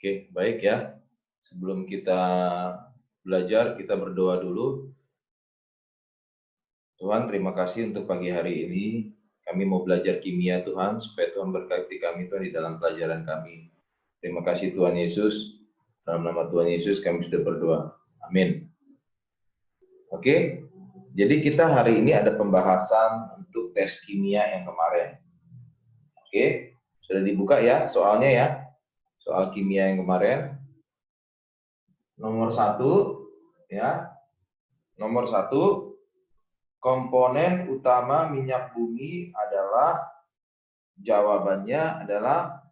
Oke, baik ya. Sebelum kita belajar, kita berdoa dulu. Tuhan, terima kasih untuk pagi hari ini. Kami mau belajar kimia Tuhan, supaya Tuhan berkati kami Tuhan di dalam pelajaran kami. Terima kasih Tuhan Yesus. Dalam nama Tuhan Yesus kami sudah berdoa. Amin. Oke, jadi kita hari ini ada pembahasan untuk tes kimia yang kemarin. Oke, sudah dibuka ya soalnya ya. Soal kimia yang kemarin. Nomor 1, ya. Nomor 1, komponen utama minyak bumi adalah, jawabannya adalah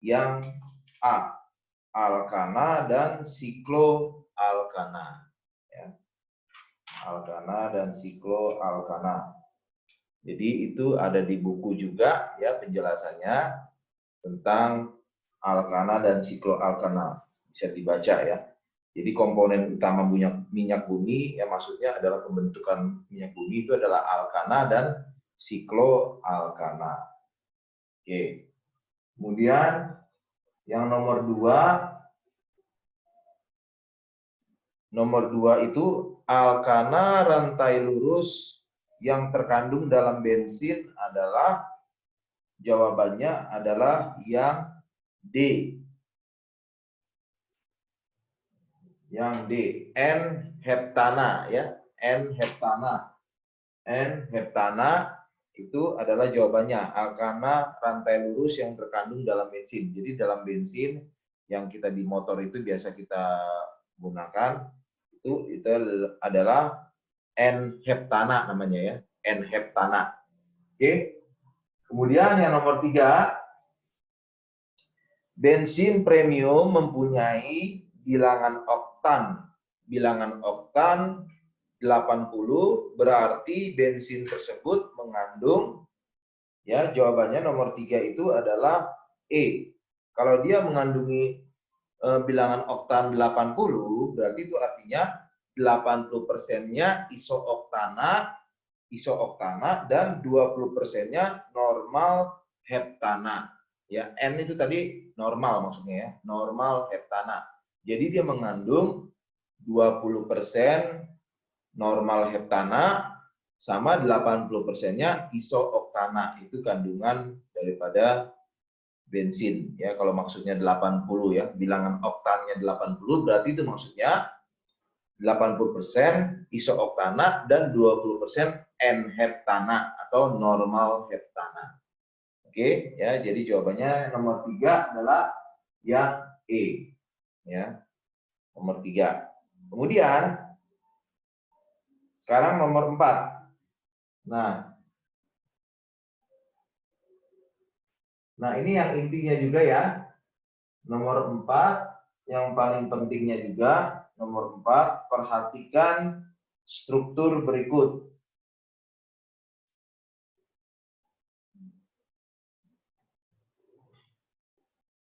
yang A, alkana dan sikloalkana. Ya. Alkana dan sikloalkana. Jadi itu ada di buku juga ya penjelasannya tentang alkana dan sikloalkana. Bisa dibaca ya. Jadi komponen utama minyak bumi, ya maksudnya adalah pembentukan minyak bumi itu adalah alkana dan sikloalkana. Oke. Kemudian yang nomor 2 itu alkana rantai lurus yang terkandung dalam bensin adalah, jawabannya adalah yang D. Yang D, N-heptana ya, N-heptana. N-heptana itu adalah jawabannya, alkana rantai lurus yang terkandung dalam bensin. Jadi dalam bensin yang kita di motor itu biasa kita gunakan, itu adalah N-heptana namanya ya, N-heptana. Oke. Kemudian yang nomor 3, bensin premium mempunyai bilangan oktan. Bilangan oktan 80, berarti bensin tersebut mengandung, ya jawabannya nomor 3 itu adalah E. Kalau dia mengandungi bilangan oktan 80, berarti itu artinya 80%-nya isooktana dan 20%-nya normal heptana. Ya, N itu tadi normal maksudnya ya, normal heptana. Jadi dia mengandung 20% normal heptana sama 80%-nya isooktana. Itu kandungan daripada bensin ya. Kalau maksudnya 80 ya, bilangan oktannya 80 berarti itu maksudnya 80% isooktana dan 20% N-heptana atau normal heptana. Oke, ya. Jadi jawabannya nomor 3 adalah yang E. Ya. Nomor 3. Kemudian sekarang nomor 4. Nah, ini yang intinya juga ya. Nomor 4, yang paling pentingnya juga, nomor 4, perhatikan struktur berikut.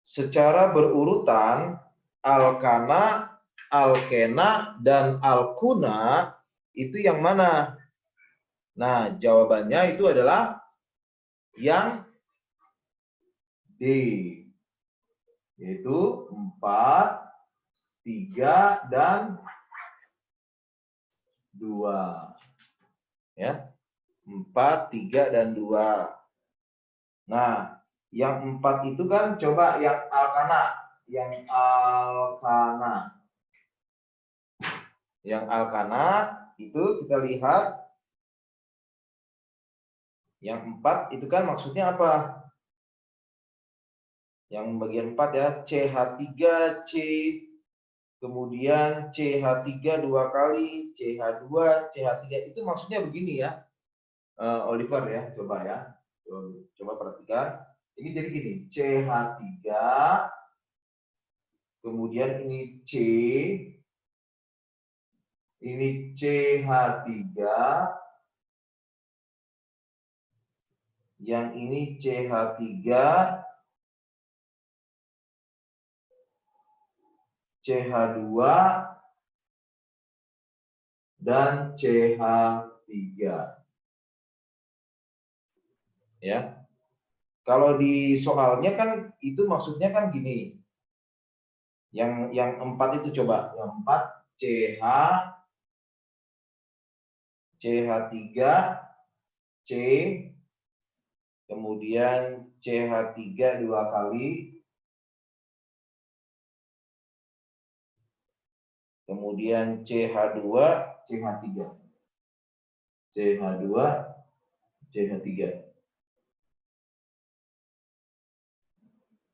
Secara berurutan, alkana, alkena, dan alkuna itu yang mana? Nah, jawabannya itu adalah yang D. Yaitu 4, 3, dan 2. Ya. 4, 3, dan 2. Nah, yang 4 itu kan coba yang alkana. Yang alkana. Yang alkana itu kita lihat. Yang 4 itu kan maksudnya apa? Yang bagian 4 ya, CH3, kemudian CH3 2 kali, CH2, CH3. Itu maksudnya begini ya, Oliver ya, coba ya. Coba perhatikan. Ini jadi gini, CH3, kemudian ini C, ini CH3, yang ini CH3, CH2, dan CH3. Ya. Kalau di soalnya kan itu maksudnya kan gini. Yang 4 itu coba. Yang 4 CH, CH3, C, kemudian CH3 2 kali, kemudian CH2, CH3. CH2, CH3.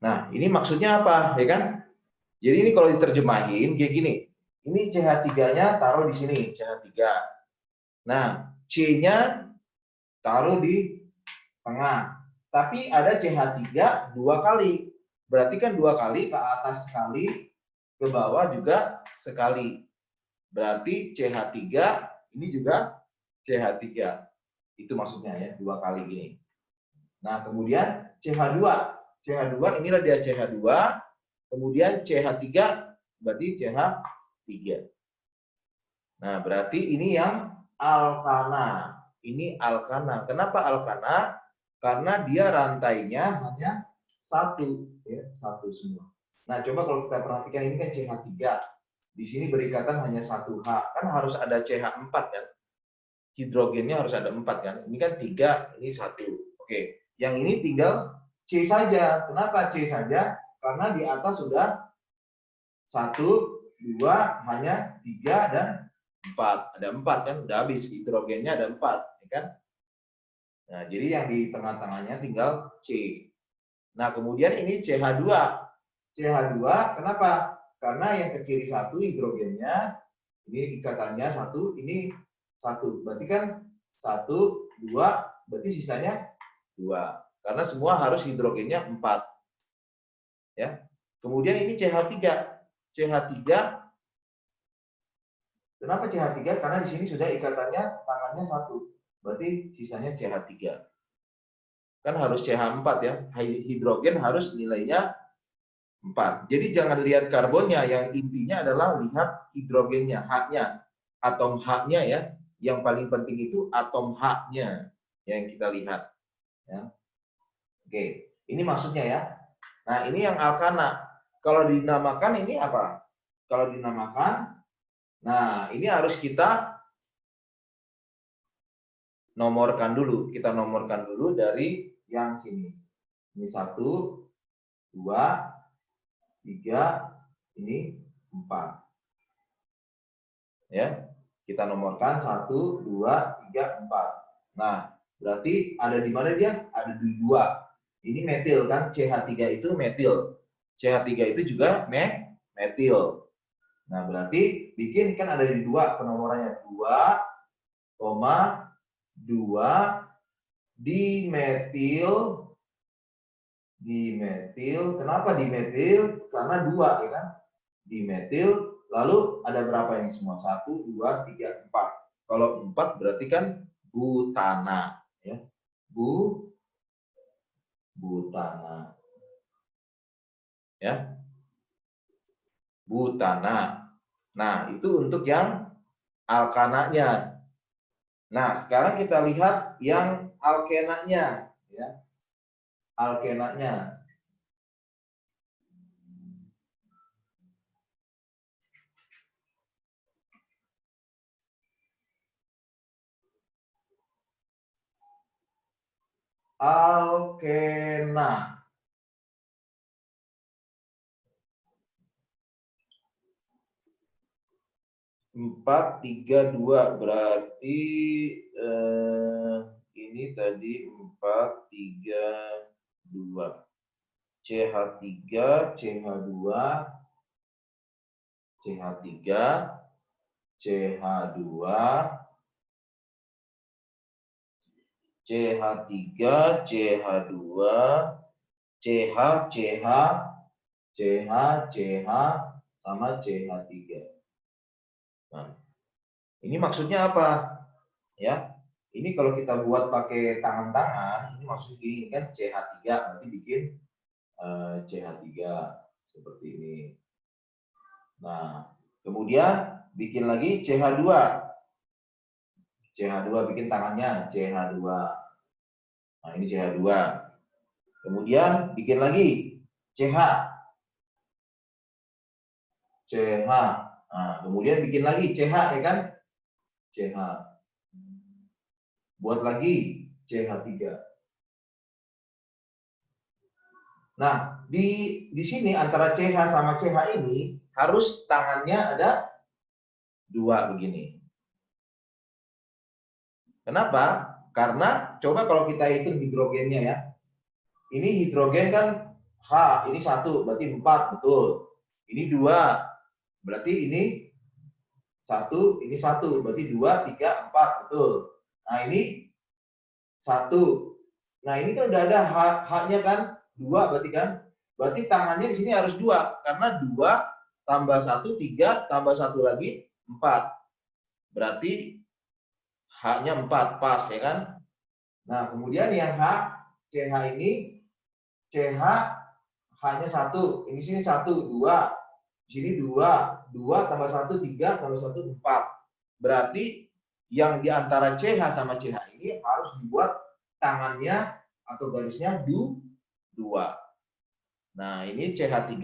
Nah, ini maksudnya apa, ya kan? Jadi ini kalau diterjemahin kayak gini. Ini CH3-nya taruh di sini, CH3. Nah, C-nya taruh di tengah. Tapi ada CH3 2 kali. Berarti kan 2 kali ke atas sekali, ke bawah juga sekali. Berarti CH3 ini juga CH3. Itu maksudnya ya, 2 kali gini. Nah, kemudian CH2. CH2 inilah dia CH2. Kemudian CH3 berarti CH3. Nah, berarti ini yang alkana. Ini alkana. Kenapa alkana? Karena dia rantainya hanya satu, ya, satu semua. Nah, coba kalau kita perhatikan ini kan CH3. Di sini berikatan hanya 1H. Kan harus ada CH4 kan? Hidrogennya harus ada 4 kan? Ini kan 3, ini 1. Oke. Yang ini tinggal C saja. Kenapa C saja? Karena di atas sudah 1, 2, hanya 3 dan 4. Ada 4 kan? Udah habis. Hidrogennya ada 4, ya kan? Nah, jadi yang di tengah-tengahnya tinggal C. Nah, kemudian ini CH2. CH2 kenapa? Karena yang ke kiri 1 hidrogennya, ini ikatannya 1, ini 1. Berarti kan 1, 2, berarti sisanya 2. Karena semua harus hidrogennya 4. Ya. Kemudian ini CH3. CH3 kenapa CH3? Karena di sini sudah ikatannya tangannya 1. Berarti sisanya CH3. Kan harus CH4 ya. Hidrogen harus nilainya 4. Jadi jangan lihat karbonnya, yang intinya adalah lihat hidrogennya, H-nya. Atom H-nya ya. Yang paling penting itu atom H-nya yang kita lihat. Ya. Oke, ini maksudnya ya. Nah, ini yang alkana. Kalau dinamakan ini apa? Kalau dinamakan, nah ini harus kita nomorkan dulu. Kita nomorkan dulu dari yang sini. Ini 1, 2, 3, ini 4. Ya, kita nomorkan 1, 2, 3, 4. Nah, berarti ada di mana dia? Ada di 2. Ini metil kan, CH3 itu metil. CH3 itu juga metil. Nah, berarti bikin kan ada di 2 penomorannya. 2,2 dimetil. Kenapa dimetil? Karena 2 ya kan? Dimetil. Lalu ada berapa ini semua? 1, 2, 3, 4. Kalau 4 berarti kan butana. Ya. Butana. Ya. Butana. Nah, itu untuk yang alkananya. Nah, sekarang kita lihat yang alkenanya. Ya. Alkenanya. Alkena. 4, 3, 2 berarti ini tadi 4, 3, 2. CH3, CH2, CH3, CH2, CH3, CH2, CH, CH, CH, CH, sama CH3. Nah, ini maksudnya apa? Ya, ini kalau kita buat pakai tangan-tangan, ini maksudnya ini kan CH3, nanti bikin CH3 seperti ini. Nah, kemudian bikin lagi CH2. CH2 bikin tangannya CH2. Nah, ini CH2. Kemudian bikin lagi CH. CH. Nah, kemudian bikin lagi CH ya kan? CH. Buat lagi CH3. Nah, di sini antara CH sama CH ini harus tangannya ada 2 begini. Kenapa? Karena coba kalau kita hitung hidrogennya ya. Ini hidrogen kan H, ini 1, berarti 4, betul. Ini 2, berarti ini 1, ini 1, berarti 2, 3, 4, betul. Nah, ini 1. Nah, ini kan udah ada H-nya kan, 2 berarti kan. Berarti tangannya di sini harus 2, karena 2 tambah 1, 3, tambah 1 lagi, 4. Berarti H-nya 4, pas ya kan. Nah, kemudian yang H, CH ini, CH, H-nya 1, ini sini 1, 2, di sini 2, 2 tambah 1, 3, tambah 1, 4. Berarti yang di antara CH sama CH ini harus dibuat tangannya atau garisnya 2. Nah, ini CH3,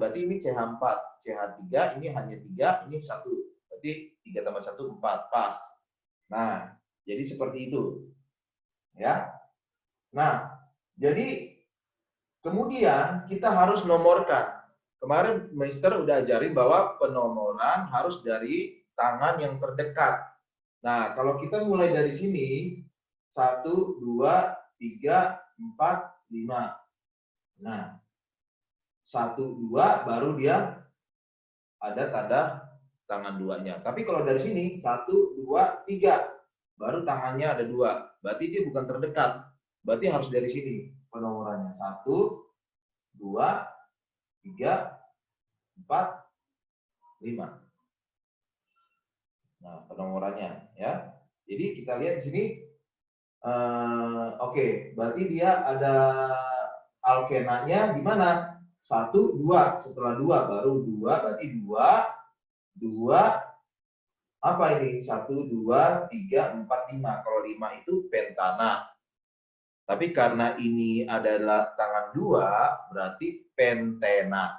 berarti ini CH4. CH3, ini hanya 3, ini 1. Berarti 3 tambah 1, 4, pas. Nah, jadi seperti itu. Ya. Nah, jadi kemudian kita harus nomorkan. Kemarin Meister udah ajarin bahwa penomoran harus dari tangan yang terdekat. Nah, kalau kita mulai dari sini, 1, 2, 3, 4, 5. Nah, 1, 2, baru dia ada tanda tangan 2-nya. Tapi kalau dari sini, 1, 2, 3, baru tangannya ada 2. Berarti dia bukan terdekat. Berarti harus dari sini penomorannya. 1, 2, 3, 4, 5. Nah, penomorannya ya. Jadi kita lihat di sini. Oke, berarti dia ada alkenanya di mana? 1, 2. Setelah 2 baru 2, berarti 2, 2, apa ini? 1, 2, 3, 4, 5. Kalau 5 itu pentana. Tapi karena ini adalah tangan 2, berarti pentena.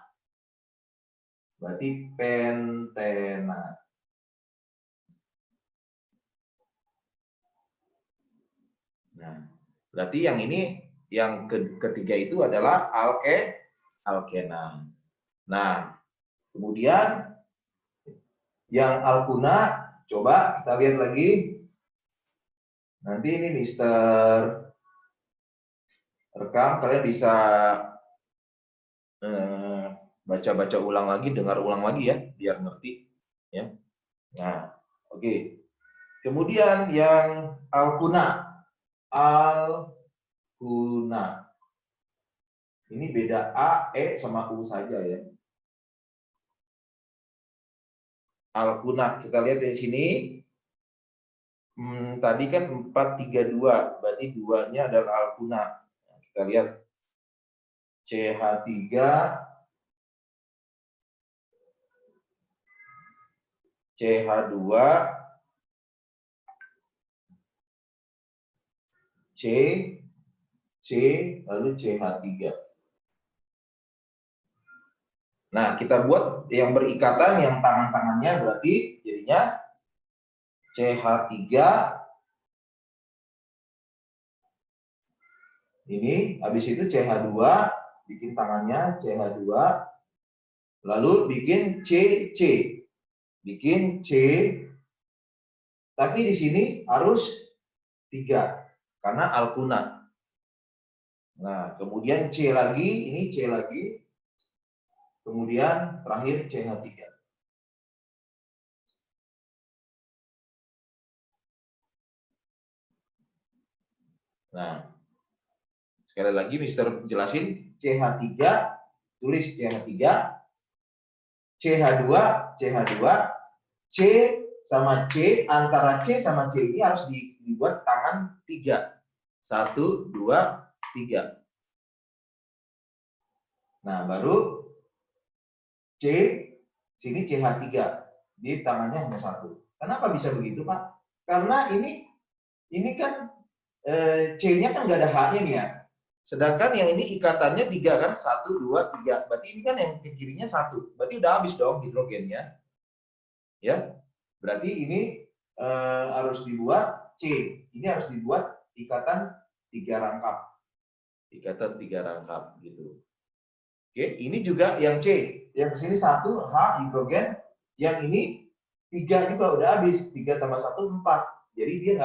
Berarti pentena. Nah, berarti yang ini, yang ketiga itu adalah alkena. Nah, kemudian yang alkuna, coba kita lihat lagi. Nanti ini Mister rekam, kalian bisa baca-baca ulang lagi, dengar ulang lagi ya, biar ngerti. Ya. Nah, oke. Kemudian yang alkuna. Alkuna. Ini beda A, E, sama U saja ya. Alkuna, kita lihat dari sini. Tadi kan 432, berarti 2-nya adalah alkuna. Nah, kita lihat CH3, CH2, C, lalu CH3. Nah, kita buat yang berikatan, yang tangan-tangannya berarti jadinya CH3. Ini, habis itu CH2, bikin tangannya CH2. Lalu bikin CC. Bikin C. Tapi di sini harus 3. Karena alkuna. Nah, kemudian C lagi, ini C lagi. Kemudian terakhir CH3. Nah, sekali lagi Mister jelasin, CH3, tulis CH3, CH2, CH2, C sama C, antara C sama C ini harus dibuat tangan 3. 1, 2, 3. Nah, baru C, sini CH3. Di tangannya hanya 1. Kenapa bisa begitu, Pak? Karena ini kan C-nya kan nggak ada H-nya nih ya. Sedangkan yang ini ikatannya 3 kan, 1, 2, 3. Berarti ini kan yang ke kirinya 1. Berarti udah habis dong hidrogennya. Ya, berarti ini harus dibuat C. Ini harus dibuat ikatan 3 rangkap. Ikatan 3 rangkap gitu. Oke, ini juga yang C. Yang kesini 1 H hidrogen. Yang ini 3 juga udah habis. 3 tambah 1 4. Jadi dia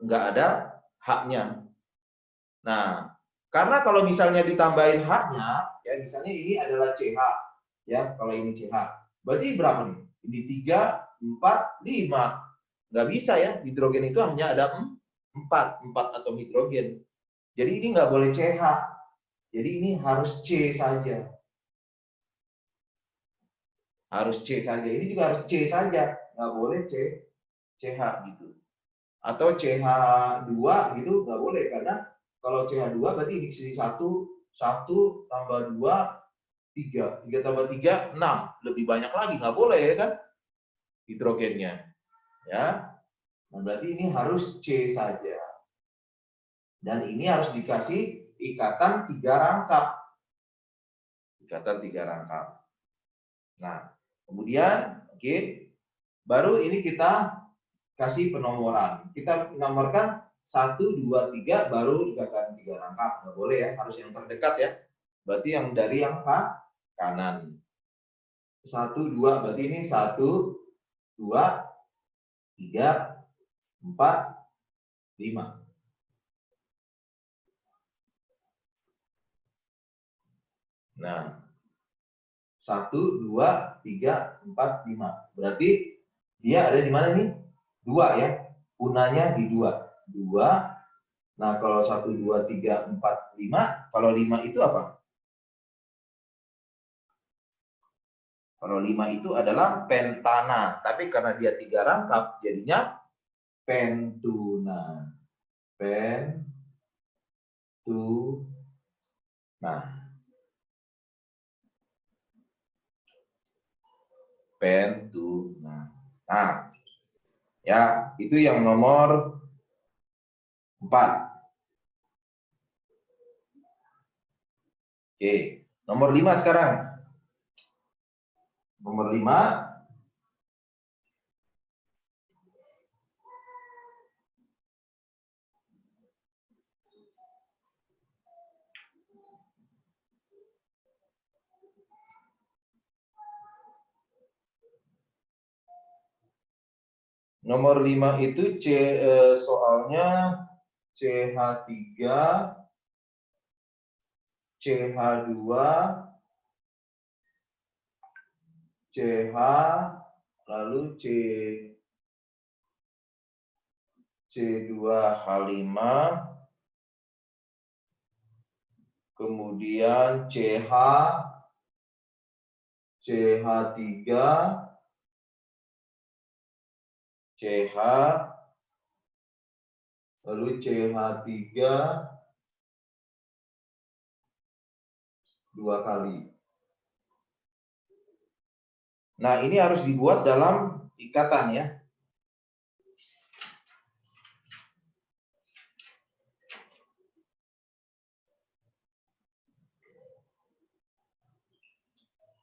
nggak ada H-nya. Nah, karena kalau misalnya ditambahin H-nya, ya misalnya ini adalah CH, ya kalau ini CH, berarti berapa nih? Ini 3, 4, 5. Nggak bisa ya, hidrogen itu hanya ada 4 atom hidrogen. Jadi ini nggak boleh CH, jadi ini harus C saja. Harus C saja, ini juga harus C saja, nggak boleh CH gitu. Atau CH2 gitu, nggak boleh, karena kalau CH2 berarti ini sini 1 tambah 2, 3. 3 tambah 3, 6. Lebih banyak lagi, nggak boleh ya kan? Hidrogennya. Ya. Nah, berarti ini harus C saja. Dan ini harus dikasih ikatan 3 rangkap. Ikatan 3 rangkap. Nah, kemudian, oke, baru ini kita kasih penomoran. Kita nomorkan 1, 2, 3, baru ikatan 3 rangkap. Nggak boleh ya, harus yang terdekat ya. Berarti yang dari yang kanan. 1, 2, berarti ini 1, 2, 3, 4, 5. Nah, 1, 2, 3, 4, 5. Berarti dia ada di mana nih? 2 ya. Punanya di 2. 2. Nah, kalau 1, 2, 3, 4, 5. Kalau 5 itu apa? Kalau 5 itu adalah pentana. Tapi karena dia 3 rangkap, jadinya pentuna. Pentuna. Nah, ya, itu yang nomor 4. Oke, nomor 5 sekarang. Nomor 5. Nomor 5 itu soalnya CH3, CH2, CH, lalu C2H5, kemudian CH, CH3, CH, lalu CH3 2 kali. Nah, ini harus dibuat dalam ikatan ya.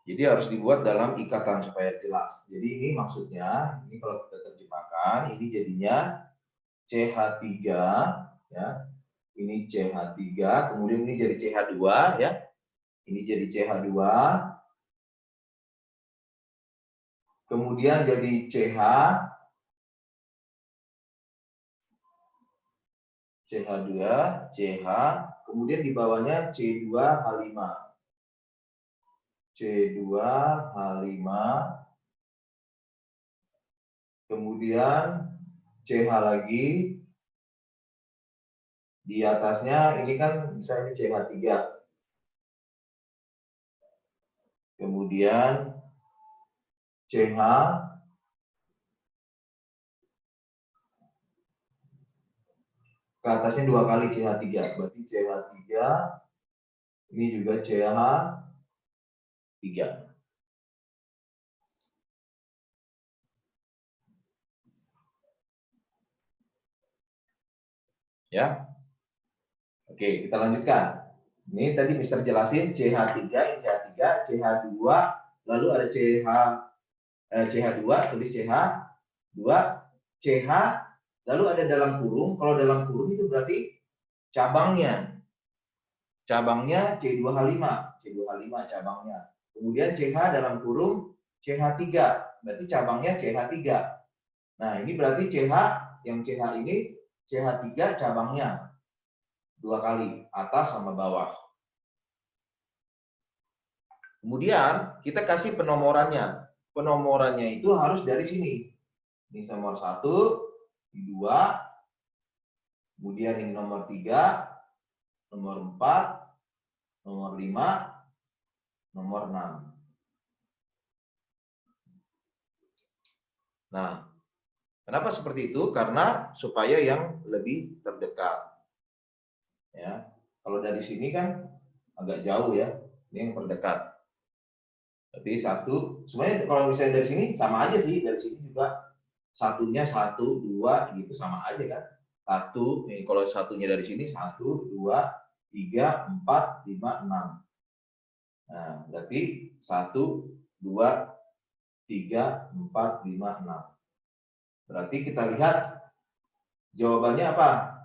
Jadi harus dibuat dalam ikatan supaya jelas. Jadi ini maksudnya, ini kalau kita terjemahkan, ini jadinya CH3 ya. Ini CH3, kemudian ini jadi CH2 ya. Ini jadi CH2. Kemudian jadi CH, CH2, CH, kemudian di bawahnya C2H5. C2H5, kemudian CH lagi, di atasnya ini kan misalnya CH3, kemudian CH, ke atasnya 2 kali CH3, berarti CH3, ini juga CH3. Ya. Oke, kita lanjutkan. Ini tadi Mister jelasin CH3, ini CH3, CH2, lalu ada CH2, tulis CH2, CH, lalu ada dalam kurung. Kalau dalam kurung itu berarti cabangnya. Cabangnya C2H5, C2H5 cabangnya. Kemudian CH dalam kurung CH3, berarti cabangnya CH3. Nah, ini berarti CH, yang CH ini CH3 cabangnya. 2 kali, atas sama bawah. Kemudian kita kasih penomorannya. Penomorannya itu harus dari sini. Ini nomor 1, 2, kemudian ini nomor 3, nomor 4, nomor 5, nomor 6. Nah, kenapa seperti itu? Karena supaya yang lebih terdekat. Ya, kalau dari sini kan agak jauh ya, ini yang terdekat. Tapi 1, sebenarnya kalau misalnya dari sini sama aja sih, dari sini juga satunya 1, 2 gitu sama aja kan. 1, nih kalau satunya dari sini 1, 2, 3, 4, 5, 6. Nah, berarti 1, 2, 3, 4, 5, 6. Berarti kita lihat jawabannya apa?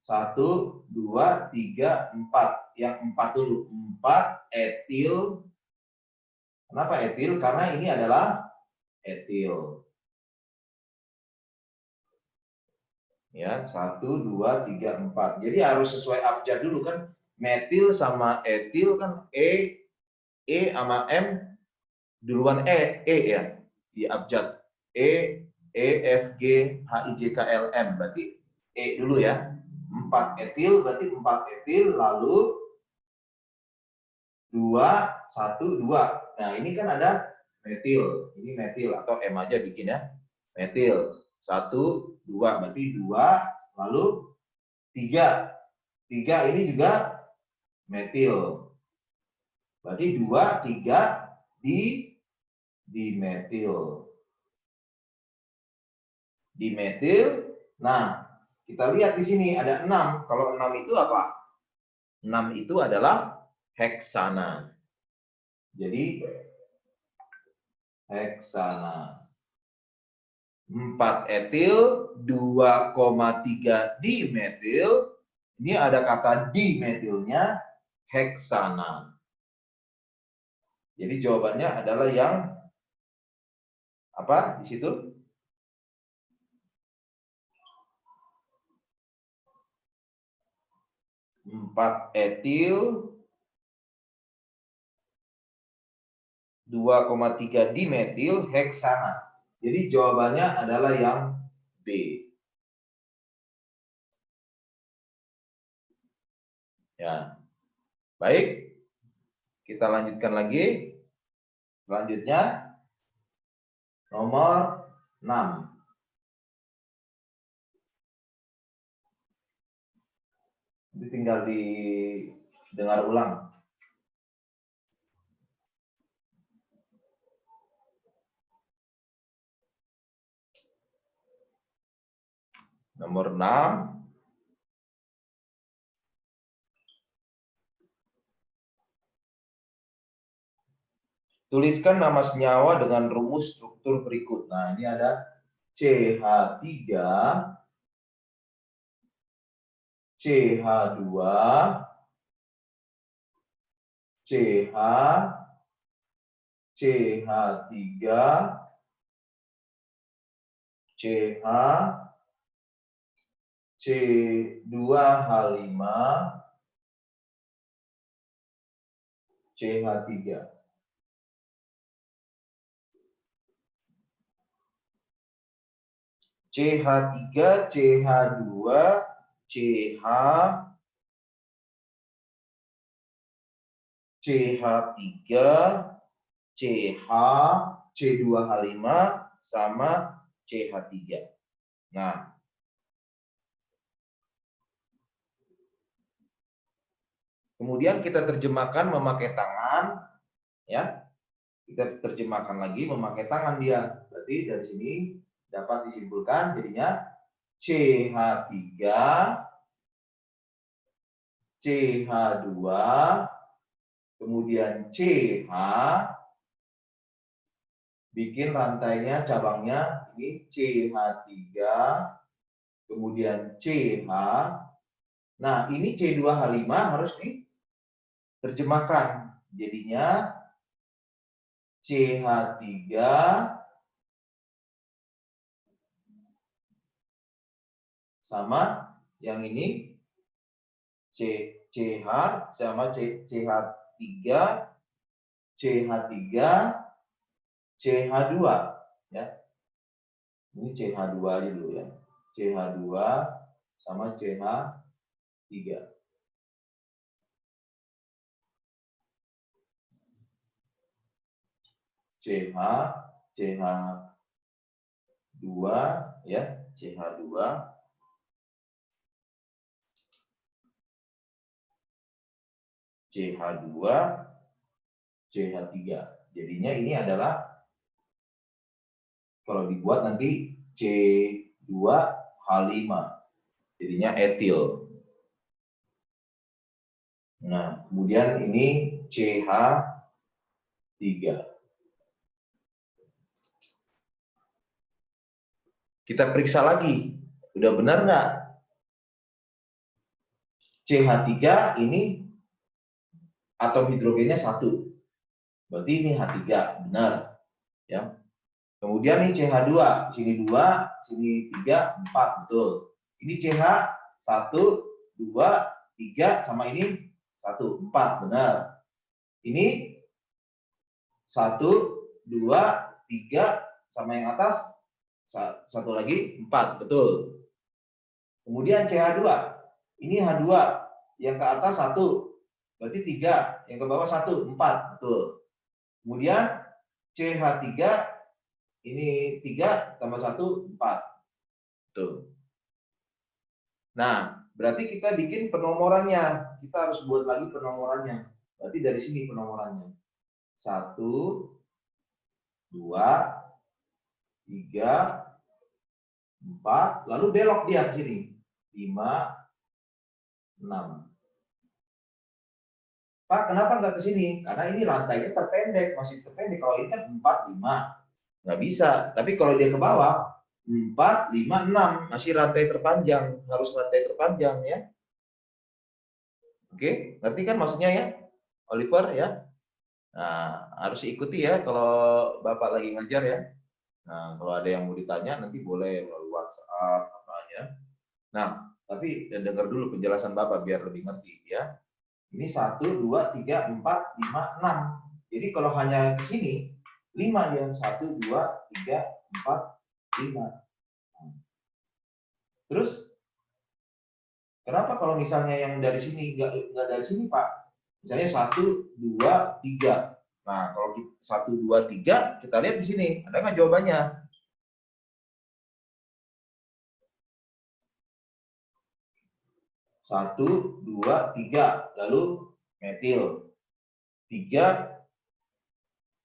1, 2, 3, 4. Yang 4 dulu. 4 etil. Kenapa etil? Karena ini adalah etil. Ya, 1, 2, 3, 4. Jadi harus sesuai abjad dulu kan. Metil sama etil kan E sama M duluan ya. Di abjad E, F, G, H, I, J, K, L, M. Berarti E dulu ya. 4 etil, berarti 4 etil, lalu 2, 1, 2. Nah, ini kan ada metil. Ini metil atau M aja bikin ya. Metil. 1, 2. Berarti 2, lalu 3. 3 ini juga metil. Berarti 2, 3 dimetil. Dimetil. Nah, kita lihat di sini ada 6. Kalau 6 itu apa? 6 itu adalah heksana. Jadi heksana. 4 etil, 2,3 dimetil. Ini ada kata dimetilnya heksana. Jadi jawabannya adalah yang apa di situ? 4 etil, 2,3 dimetil heksana. Jadi jawabannya adalah yang B. Ya. Baik. Kita lanjutkan lagi. Selanjutnya nomor 6. Ini tinggal didengar ulang. Nomor 6. Tuliskan nama senyawa dengan rumus struktur berikut. Nah, ini ada CH3, CH2, CH, CH3, CH, C2H5, CH3. CH3, CH2, CH, CH3, CH, C2H5, sama CH3. Nah, kemudian kita terjemahkan memakai tangan, ya. Kita terjemahkan lagi memakai tangan dia. Berarti dari sini dapat disimpulkan jadinya CH3, CH2, kemudian CH, bikin rantainya, cabangnya, ini CH3, kemudian CH. Nah, ini C2H5 harus diterjemahkan. Jadinya CH3 sama yang ini CH sama CH3, CH3, CH2 ya. Ini CH2 aja dulu ya. CH2 sama CH3. CH, CH2 ya, CH2, CH2, CH3. Jadinya ini adalah kalau dibuat nanti C2H5. Jadinya etil. Nah, kemudian ini CH3. Kita periksa lagi. Udah benar nggak? CH3 ini atom hidrogennya 1. Berarti ini H3, benar. Ya. Kemudian ini CH2, sini 2, sini 3, 4, betul. Ini CH 1, 2, 3 sama ini 1, 4, benar. Ini 1, 2, 3 sama yang atas 1 lagi 4, betul. Kemudian CH2, ini H2 yang ke atas 1, berarti 3, yang ke bawah 1, 4, betul. Kemudian CH3 ini 3 tambah 1, 4. Betul. Nah, berarti kita bikin penomorannya. Kita harus buat lagi penomorannya. Berarti dari sini penomorannya. 1, 2, 3, 4. Lalu belok dia ke sini. 5, 6. Pak, kenapa nggak ke sini? Karena ini rantainya terpendek. Masih terpendek. Kalau ini kan 4, 5. Nggak bisa. Tapi kalau dia ke bawah, 4, 5, 6. Masih rantai terpanjang. Harus rantai terpanjang ya. Oke, ngerti kan maksudnya ya, Oliver ya? Nah, harus ikuti ya kalau Bapak lagi ngajar ya. Nah, kalau ada yang mau ditanya nanti boleh melalui WhatsApp apa ya. Nah, tapi dengar dulu penjelasan Bapak biar lebih ngerti ya. Ini 1, 2, 3, 4, 5, 6. Jadi kalau hanya ke sini 5 dia. 1, 2, 3, 4, 5. Terus kenapa kalau misalnya yang dari sini nggak dari sini Pak? Misalnya 1, 2, 3. Nah kalau 1, 2, 3 kita lihat di sini ada nggak jawabannya? 1, 2, 3 lalu metil 3,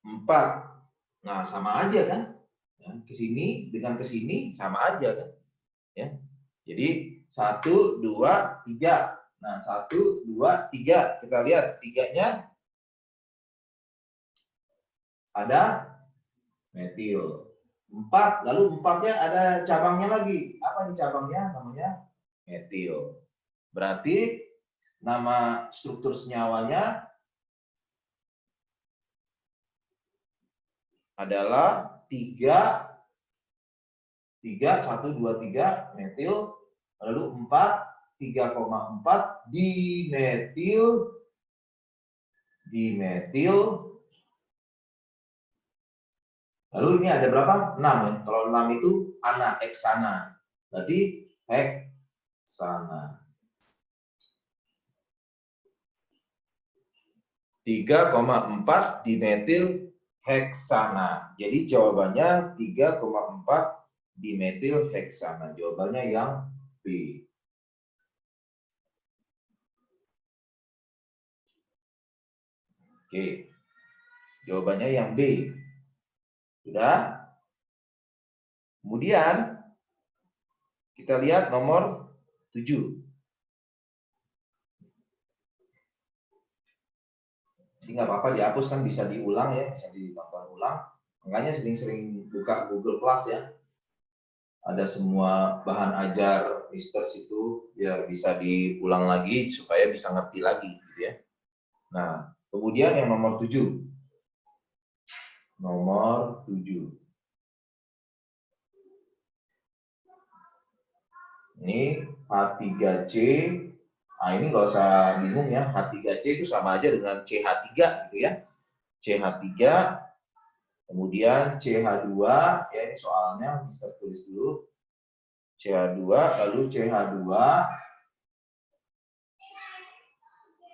4. Nah sama aja kan? Ya, kesini dengan kesini sama aja kan? Ya. Jadi 1, 2, 3. Nah 1, 2, 3 kita lihat tiganya ada metil. 4 lalu 4-nya ada cabangnya lagi. Apa nih cabangnya? Namanya metil. Berarti nama struktur senyawanya adalah 3, 1, 2, 3 metil, lalu 4, 3,4 dimetil, lalu ini ada berapa? 6 ya. Kalau 6 itu heksana. Berarti heksana. 3,4 dimetil heksana. Jadi jawabannya 3,4 dimetil heksana. Jawabannya yang B. Oke. Jawabannya yang B. Sudah? Kemudian kita lihat nomor 7. Jadi nggak apa-apa dihapus, kan bisa diulang ya, bisa ditonton ulang. Makanya sering-sering buka Google Class ya. Ada semua bahan ajar Mister situ, biar bisa diulang lagi supaya bisa ngerti lagi gitu ya. Nah, kemudian yang nomor 7. Nomor 7. Ini H3C. Nah, ini nggak usah bingung ya, H3C itu sama aja dengan CH3 gitu ya. CH3, kemudian CH2, ya ini soalnya bisa tulis dulu. CH2, lalu CH2,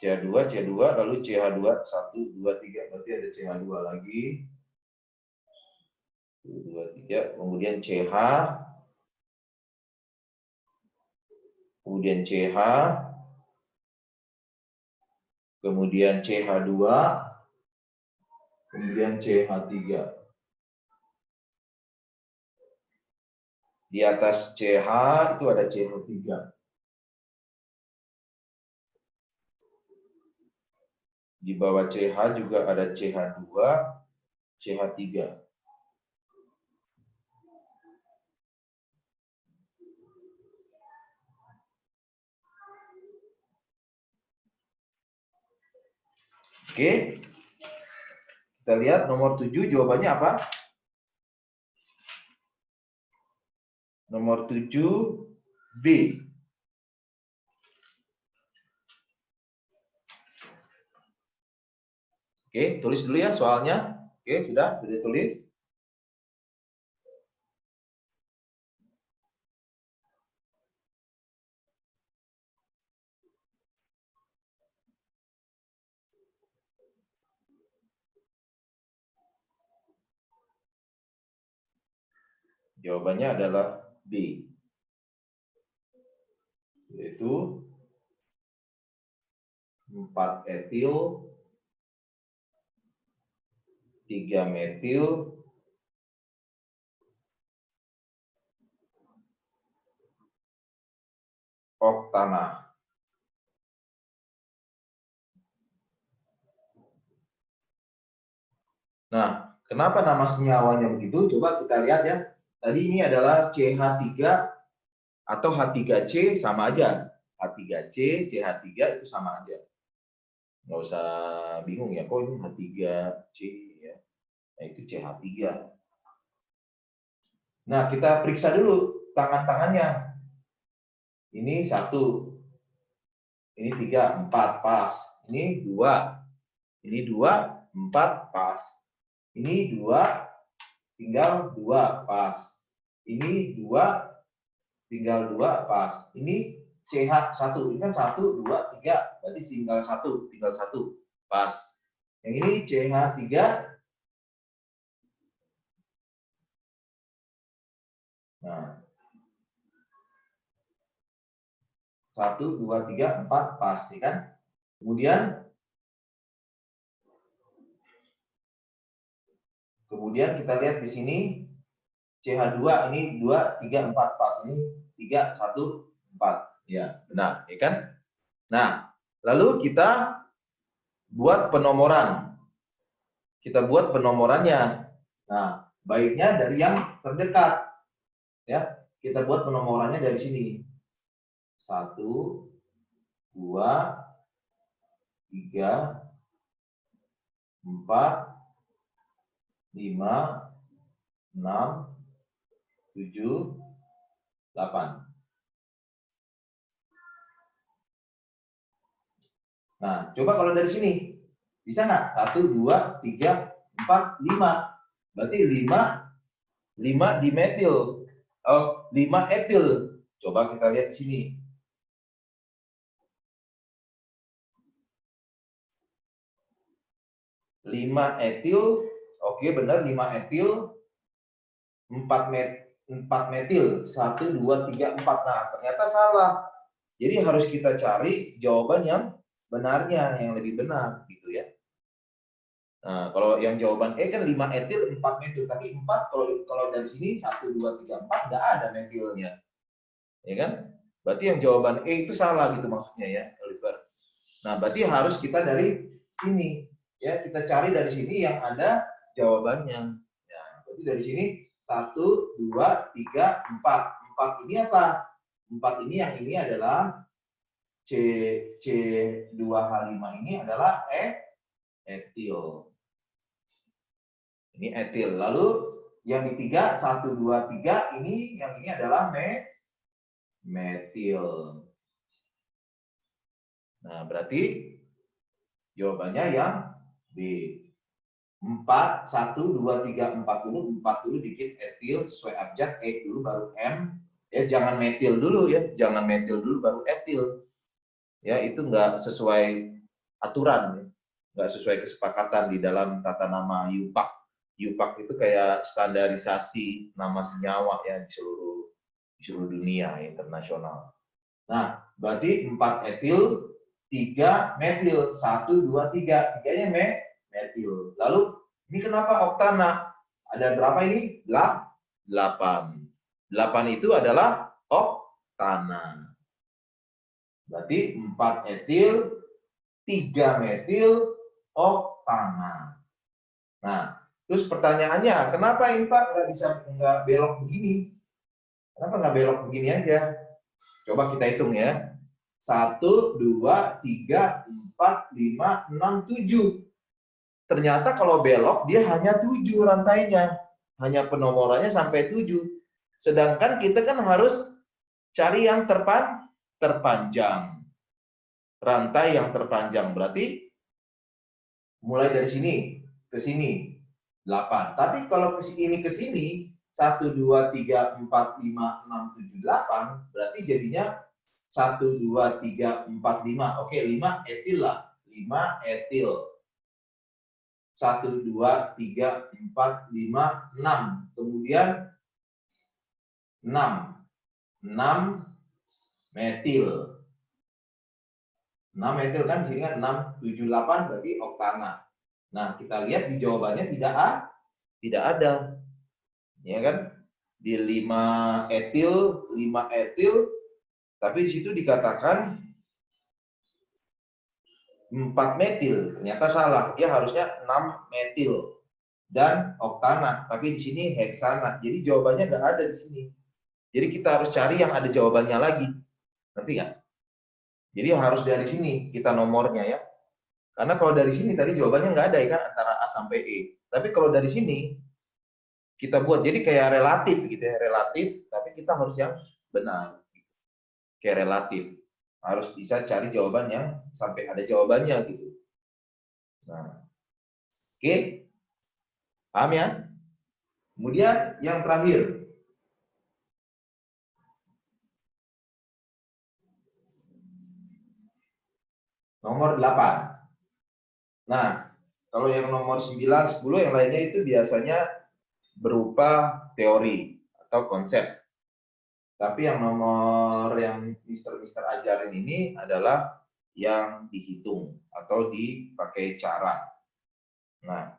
CH2, CH2, lalu CH2, 1, 2, 3, berarti ada CH2 lagi. 1, 2, 3, kemudian CH, kemudian CH, kemudian CH2, kemudian CH3. Di atas CH itu ada CH3. Di bawah CH juga ada CH2, CH3. Oke. Kita lihat nomor 7 jawabannya apa? Nomor 7 B. Oke, tulis dulu ya soalnya. Oke, sudah tulis. Jawabannya adalah B. Yaitu 4 etil, 3 metil, oktana. Nah, kenapa nama senyawanya begitu? Coba kita lihat ya. Tadi ini adalah CH3 atau H3C sama aja. H3C, CH3 itu sama aja. Nggak usah bingung ya, kok ini H3C ya. Nah, itu CH3. Nah, kita periksa dulu tangan-tangannya. Ini 1, ini 3, 4, pas. Ini 2, ini 2, 4, pas. Ini 2, tinggal 2, pas. Ini 2, tinggal 2, pas. Ini CH1, ini kan 1, 2, 3, berarti tinggal 1, pas. Yang ini CH3, nah, 1, 2, 3, 4, pas, ya kan? Kemudian kita lihat di sini CH2 ini 2, 3, 4, pas. Ini 3, 1, 4. Ya, benar, ya kan? Nah, lalu kita buat penomoran. Kita buat penomorannya. Nah, baiknya dari yang terdekat. Ya, kita buat penomorannya dari sini. 1, 2, 3, 4, 5, 6, 7, 8. Nah, coba kalau dari sini. Bisa nggak? 1, 2, 3, 4, 5. Berarti 5 dimetil. 5 etil. Coba kita lihat di sini. 5 etil, oke benar 5 etil, 4 metil, 1, 2, 3, 4. Nah, ternyata salah. Jadi harus kita cari jawaban yang benarnya, yang lebih benar gitu ya. Nah, kalau yang jawaban E kan 5 etil, 4 metil, tapi 4 kalau dari sini 1, 2, 3, 4 nggak ada metilnya. Ya kan? Berarti yang jawaban E itu salah gitu maksudnya ya, Oliver. Nah, berarti harus kita dari sini. Ya, kita cari dari sini yang ada jawabannya. Ya, berarti dari sini 1, 2, 3, 4. 4 ini apa? 4 ini yang ini adalah C2H5 ini adalah etil. Ini etil. Lalu yang di 3, 1, 2, 3 ini yang ini adalah metil. Nah, berarti jawabannya yang B. 4, 1, 2, 3, 4 dulu. 4 dulu dikit etil sesuai abjad. E dulu baru M. Ya, jangan metil dulu ya. Jangan metil dulu baru etil. Ya, itu enggak sesuai aturan. Ya. Enggak sesuai kesepakatan di dalam tata nama YUPAK. YUPAK itu kayak standarisasi nama senyawa ya di seluruh dunia internasional. Nah, berarti 4 etil, 3 metil, 1, 2, 3. 3-nya metil. Lalu, ini kenapa oktana? Ada berapa ini? 8. 8 itu adalah oktana. Berarti 4 etil, 3 metil, oktana. Nah, terus pertanyaannya, kenapa ini Pak nggak belok begini? Kenapa nggak belok begini aja? Coba kita hitung ya. 1, 2, 3, 4, 5, 6, 7. Ternyata kalau belok dia hanya 7 rantainya. Hanya penomorannya sampai 7. Sedangkan kita kan harus cari yang terpanjang. Rantai yang terpanjang. Berarti mulai dari sini ke sini 8. Tapi kalau ini ke sini 1, 2, 3, 4, 5, 6, 7, 8. Berarti jadinya 1, 2, 3, 4, 5. Oke, 5 etil lah. 5 etil. 1, 2, 3, 4, 5, 6. Kemudian 6. 6 metil. 6 metil kan di sini kan 6, 7, 8 berarti oktana. Nah, kita lihat di jawabannya tidak ada. Ya kan? Di 5 etil, tapi di situ dikatakan 4 metil. Ternyata salah. Dia harusnya 6 metil dan oktana, tapi di sini heksana. Jadi jawabannya nggak ada di sini. Jadi kita harus cari yang ada jawabannya lagi. Ngerti nggak? Jadi harus dari sini kita nomornya ya. Karena kalau dari sini tadi jawabannya nggak ada ya kan antara A sampai E. Tapi kalau dari sini kita buat jadi kayak relatif gitu ya, relatif. Tapi kita harus yang benar. Kayak relatif. Harus bisa cari jawabannya sampai ada jawabannya gitu. Nah, oke, paham ya? Kemudian yang terakhir. Nomor 8. Nah, kalau yang nomor 9, 10, yang lainnya itu biasanya berupa teori atau konsep. Tapi yang nomor yang Mister ajarin ini adalah yang dihitung atau dipakai cara. Nah,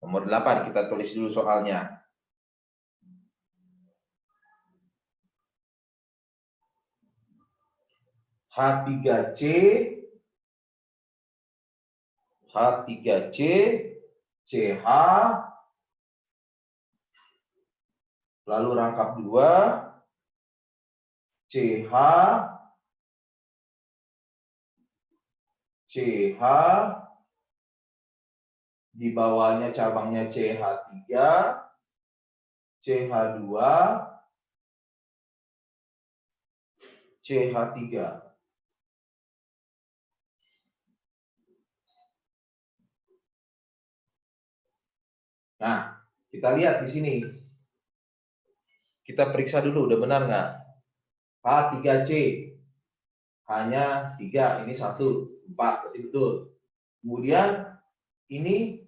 nomor 8 kita tulis dulu soalnya. H3C, CH, lalu rangkap 2, CH, di bawahnya cabangnya CH3, CH2, CH3. Nah, kita lihat di sini. Kita periksa dulu, udah benar nggak? H3C. Hanya 3, ini 1, 4, berarti betul. Kemudian ini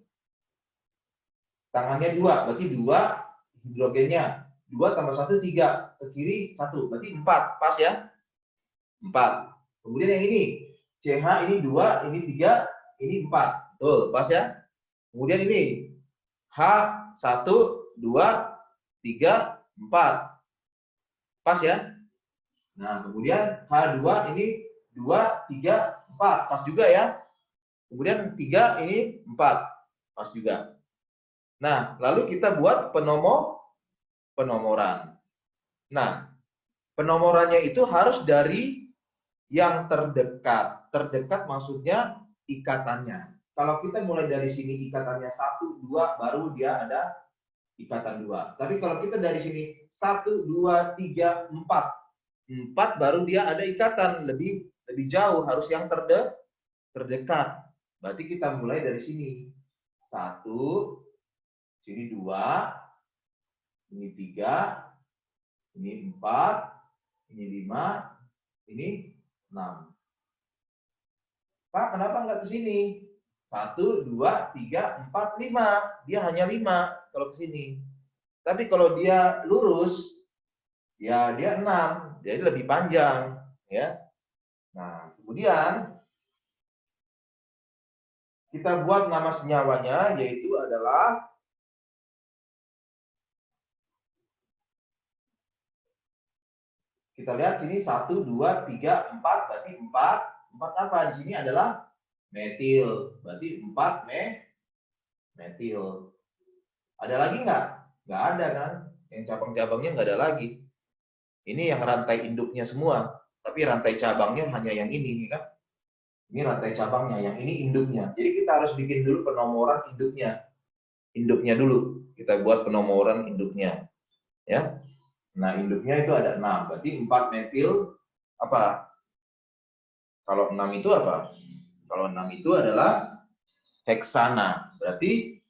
tangannya 2, berarti 2 hidrogennya. 2 tambah 1, 3. Ke kiri 1, berarti 4. Pas ya? 4. Kemudian yang ini, CH ini 2, ini 3, ini 4. Betul, pas ya? Kemudian ini, H1, 2, 3, 4. Pas ya? Nah, kemudian H2 ini 2, 3, 4. Pas juga ya? Kemudian 3 ini 4. Pas juga. Nah, lalu kita buat penomoran. Nah, penomorannya itu harus dari yang terdekat. Terdekat maksudnya ikatannya. Kalau kita mulai dari sini ikatannya 1, 2, baru dia ada ikatan 2. Tapi kalau kita dari sini 1, 2, 3, 4. 4 baru dia ada ikatan. Lebih jauh, harus yang terdekat. Berarti kita mulai dari sini. 1, sini 2, ini 3, ini 4, ini 5, ini 6. Pak, kenapa nggak ke sini? 1, 2, 3, 4, 5. Dia hanya 5 kalau ke sini. Tapi kalau dia lurus, ya dia 6. Jadi lebih panjang. Ya. Nah, kemudian kita buat nama senyawanya, yaitu adalah kita lihat sini 1, 2, 3, 4, berarti 4. 4 apa? Di sini adalah metil. Berarti 4 metil. Ada lagi nggak? Nggak ada kan? Yang cabang-cabangnya nggak ada lagi. Ini yang rantai induknya semua. Tapi rantai cabangnya hanya yang ini kan? Ini rantai cabangnya, yang ini induknya. Jadi kita harus bikin dulu penomoran induknya. Induknya dulu. Kita buat penomoran induknya. Ya. Nah, induknya itu ada 6. Berarti 4 metil apa? Kalau 6 itu apa? Kalau 6 itu adalah heksana. Berarti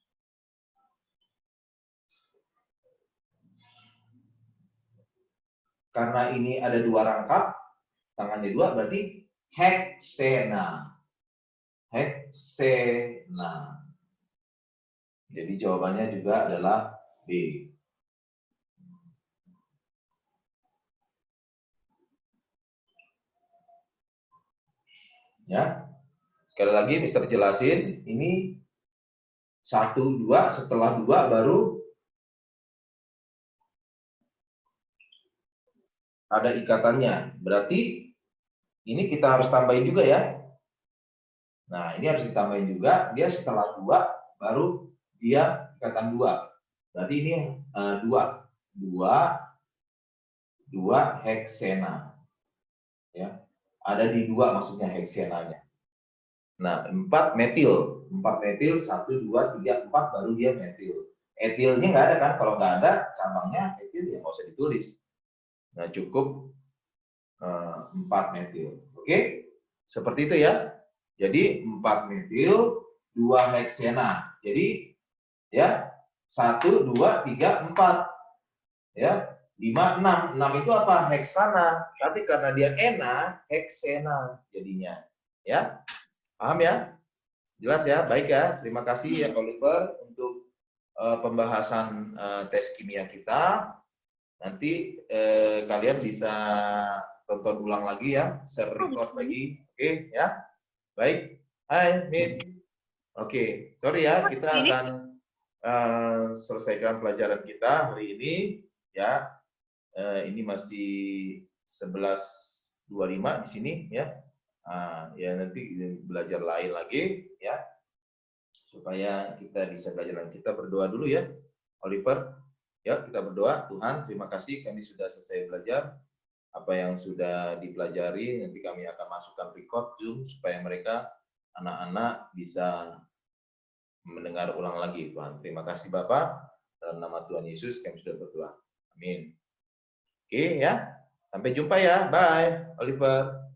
karena ini ada 2 rangkap, tangannya 2, berarti heksena. Heksena. Jadi jawabannya juga adalah B. Ya. Sekali lagi Mister jelasin, ini 1, 2, setelah 2 baru ada ikatannya. Berarti ini kita harus tambahin juga ya. Nah, ini harus ditambahin juga. Dia setelah 2 baru dia ikatan 2. Berarti ini 2. 2 heksena. Ya. Ada di 2 maksudnya heksenanya. Nah, 4 metil. 4 metil, 1, 2, 3, 4 baru dia metil. Etilnya nggak ada kan? Kalau nggak ada cabangnya etil ya nggak usah ditulis. Nah, cukup 4 metil. Oke? Seperti itu ya. Jadi 4 metil, 2 heksena. Jadi ya 1, 2, 3, 4. Ya, 5, 6. 6 itu apa? Heksana. Tapi karena dia ena, heksena jadinya. Ya. Paham ya? Jelas ya? Baik ya. Terima kasih ya Oliver untuk pembahasan tes kimia kita. Nanti kalian bisa tonton ulang lagi ya, share record lagi. Oke ya. Baik. Hai Miss. Oke, sorry ya, kita akan selesaikan pelajaran kita hari ini ya. Ini masih 11.25 di sini ya. Ya nanti belajar lain lagi ya, supaya kita bisa belajar. Kita berdoa dulu ya, Oliver. Ya, kita berdoa. Tuhan, terima kasih kami sudah selesai belajar. Apa yang sudah dipelajari nanti kami akan masukkan record Zoom supaya mereka anak-anak bisa mendengar ulang lagi, Tuhan. Terima kasih Bapak. Dalam nama Tuhan Yesus kami sudah berdoa. Amin. Oke ya. Sampai jumpa ya. Bye, Oliver.